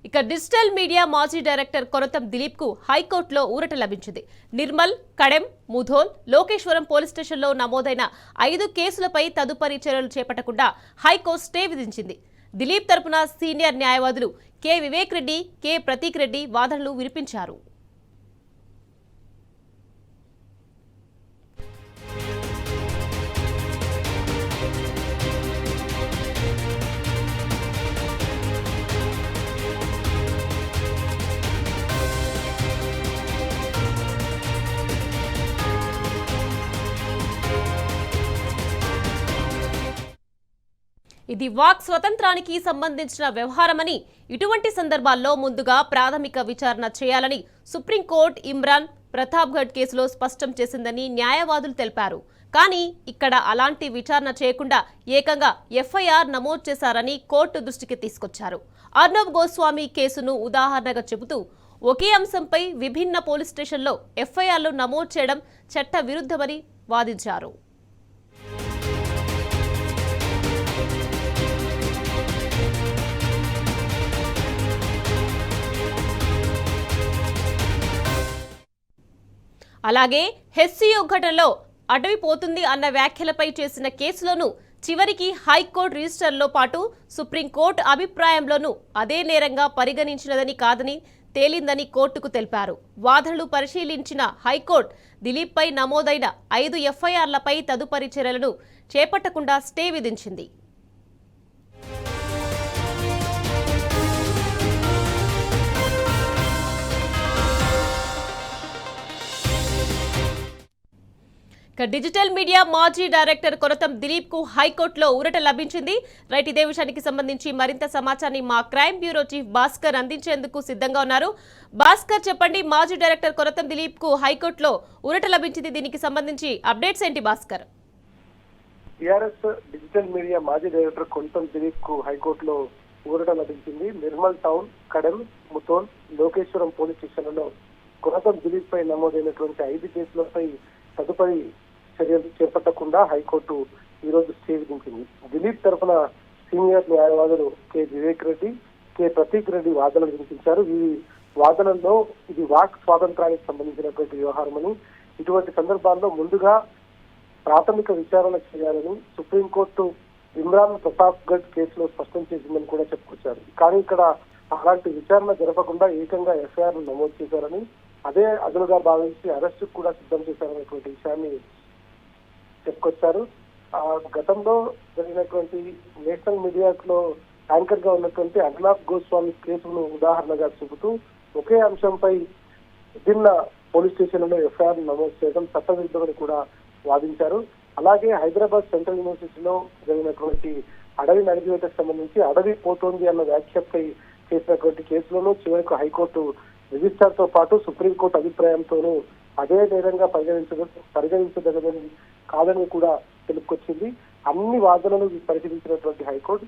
ఇక digital media మాజీ director కొరతం Dilip కు హైకోర్టులో ఊరట లభించింది. నిర్మల్, కడెం, ముధోల్, లోకేశ్వరం పోలీస్ స్టేషన్లో నమోదైన 5 కేసులపై తదుపరి చర్యలు చేపట్టకుండా హైకోర్టు స్టే విధించింది. దిలీప్ తరపున సీనియర్ న్యాయవాదులు కె వివేక్ రెడ్డి, కె ప్రతీక్ రెడ్డి వాదనలు వినిపించారు. ఇది వాక్ స్వతంత్రానికి సంబంధించిన వ్యవహారమని, ఇటువంటి సందర్భాల్లో ముందుగా ప్రాథమిక విచారణ చేయాలని సుప్రీంకోర్టు ఇమ్రాన్ ప్రతాప్గఢ్ కేసులో స్పష్టం చేసిందని న్యాయవాదులు తెలిపారు. కానీ ఇక్కడ అలాంటి విచారణ చేయకుండా ఏకంగా ఎఫ్ఐఆర్ నమోదు చేశారని కోర్టు దృష్టికి తీసుకొచ్చారు. అర్నబ్ గోస్వామి కేసును ఉదాహరణగా చెబుతూ ఒకే అంశంపై విభిన్న పోలీస్ స్టేషన్లో ఎఫ్ఐఆర్లు నమోదు చేయడం చట్ట విరుద్ధమని వాదించారు. అలాగే హెచ్సియు ఘటనలో అడవి పోతుంది అన్న వ్యాఖ్యలపై చేసిన కేసులోనూ చివరికి హైకోర్టు రిజిస్టర్లో పాటు సుప్రీంకోర్టు అభిప్రాయంలోనూ అదే నేరంగా పరిగణించినదని కాదని తేలిందని కోర్టుకు తెలిపారు. వాదనలు పరిశీలించిన హైకోర్టు దిలీప్పై నమోదైన 5 ఎఫ్ఐఆర్లపై తదుపరి చర్యలను చేపట్టకుండా స్టే విధించింది. డిజిటల్ మీడియా మాజీ డైరెక్టర్ కొరతం దిలీప్ కు హైకోర్టులో ఊరట లభించింది. రైట్, ఇదే విషయానికి సంబంధించి మరింత సమాచారాన్ని మా క్రైమ్ బ్యూరో చీఫ్ భాస్కర్ అందించేందుకు సిద్ధంగా ఉన్నారు. భాస్కర్, చెప్పండి, మాజీ డైరెక్టర్ కొరతం దిలీప్ కు హైకోర్టులో ఊరట లభించింది. దీనికి సంబంధించి అప్డేట్స్ ఏంటి భాస్కర్? టిఆర్ఎస్ డిజిటల్ మీడియా మాజీ డైరెక్టర్ కొరతం దిలీప్ కు హైకోర్టులో ఊరట లభించింది. నిర్మల్ టౌన్, కడెం, ముతోల్, లోకేశ్వరం పోలీస్ స్టేషన్లలో కొరతం దిలీప్ పై నమోదైనటువంటి 5 కేసులపై తదుపరి చర్యలు చేపట్టకుండా హైకోర్టు ఈ రోజు స్టే విధించింది. దిలీప్ తరఫున సీనియర్ న్యాయవాదులు కె వివేక్ రెడ్డి, కె ప్రతీక్ రెడ్డి వాదనలు వినిపించారు. ఈ వాదనల్లో ఇది వాక్ స్వాతంత్రానికి సంబంధించినటువంటి వ్యవహారమని, ఇటువంటి సందర్భాల్లో ముందుగా ప్రాథమిక విచారణ చేయాలని సుప్రీంకోర్టు ఇమ్రాన్ ప్రతాప్గఢ్ కేసులో స్పష్టం చేసిందని కూడా చెప్పుకొచ్చారు. కానీ ఇక్కడ అలాంటి విచారణ జరపకుండా ఏకంగా ఎఫ్ఐఆర్ నమోదు చేశారని, అదే అదునుగా భావించి అరెస్టు కూడా సిద్ధం చేశారనేటువంటి విషయాన్ని చెప్పుకొచ్చారు. గతంలో జరిగినటువంటి నేషనల్ మీడియాలో యాంకర్ గా ఉన్నటువంటి అర్నబ్ గోస్వామి కేసును ఉదాహరణగా చూపుతూ ఒకే అంశంపై విభిన్న పోలీస్ స్టేషన్లలో ఎఫ్ఐఆర్ నమోదు చేయడం చట్టవిరుద్ధమని కూడా వాదించారు. అలాగే హైదరాబాద్ సెంట్రల్ యూనివర్సిటీలో జరిగినటువంటి అడవి నడిపివేతకు సంబంధించి అడవి పోతోంది అన్న వ్యాఖ్యపై చేసినటువంటి కేసులను చివరికి హైకోర్టు రిజిస్టర్ తో పాటు సుప్రీంకోర్టు అభిప్రాయంతోనూ అదే నేరంగా పరిగణించదగదని కాదని కూడా తెలుపుకొచ్చింది. అన్ని వాదనలు పరిశీలించినటువంటి హైకోర్టు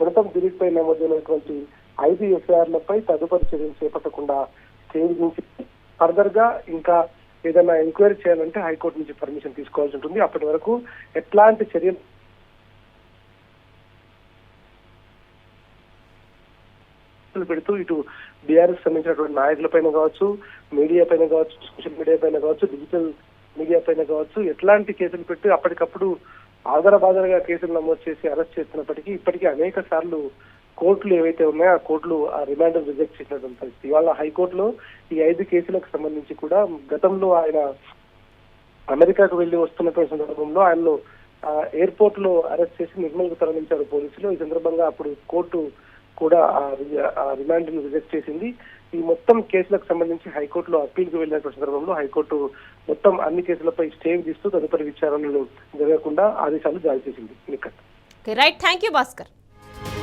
కొరతం దిలీప్ పై నమోదైనటువంటి 5 ఎఫ్ఐఆర్లపై తదుపరి చర్యలు చేపట్టకుండా స్టే విధించింది. ఫర్దర్ గా ఇంకా ఏదైనా ఎంక్వైరీ చేయాలంటే హైకోర్టు నుంచి పర్మిషన్ తీసుకోవాల్సి ఉంటుంది. అప్పటి వరకు ఎట్లాంటి చర్యలు పెడుతూ ఇటు బీఆర్ఎస్ సంబంధించినటువంటి నాయకుల పైన కావచ్చు, మీడియా పైన కావచ్చు, సోషల్ మీడియా పైన కావచ్చు, డిజిటల్ మీడియా పైన కావచ్చు ఎట్లాంటి కేసులు పెట్టి అప్పటికప్పుడు ఆధారబాధాలుగా కేసులు నమోదు చేసి అరెస్ట్ చేస్తున్నప్పటికీ ఇప్పటికీ అనేక సార్లు కోర్టులు ఏవైతే ఉన్నాయో ఆ కోర్టులు ఆ రిమాండ్ రిజెక్ట్ చేసినటువంటి పరిస్థితి. ఇవాళ హైకోర్టులో ఈ 5 కేసులకు సంబంధించి కూడా గతంలో ఆయన అమెరికాకు వెళ్లి వస్తున్నటువంటి సందర్భంలో ఆయనను ఎయిర్పోర్ట్ లో అరెస్ట్ చేసి నిర్మల్కు తరలించారు పోలీసులు. ఈ సందర్భంగా అప్పుడు కోర్టు కూడా ఆ రిమాండ్ ను రిజెక్ట్ చేసింది. ఈ మొత్తం కేసులకు సంబంధించి హైకోర్టులో అప్పీల్ కు వెళ్ళినటువంటి సందర్భంలో హైకోర్టు మొత్తం అన్ని కేసులపై స్టే విధిస్తూ తదుపరి విచారణలు జరగకుండా ఆదేశాలు జారీ చేసింది. Right, thank you Bhaskar.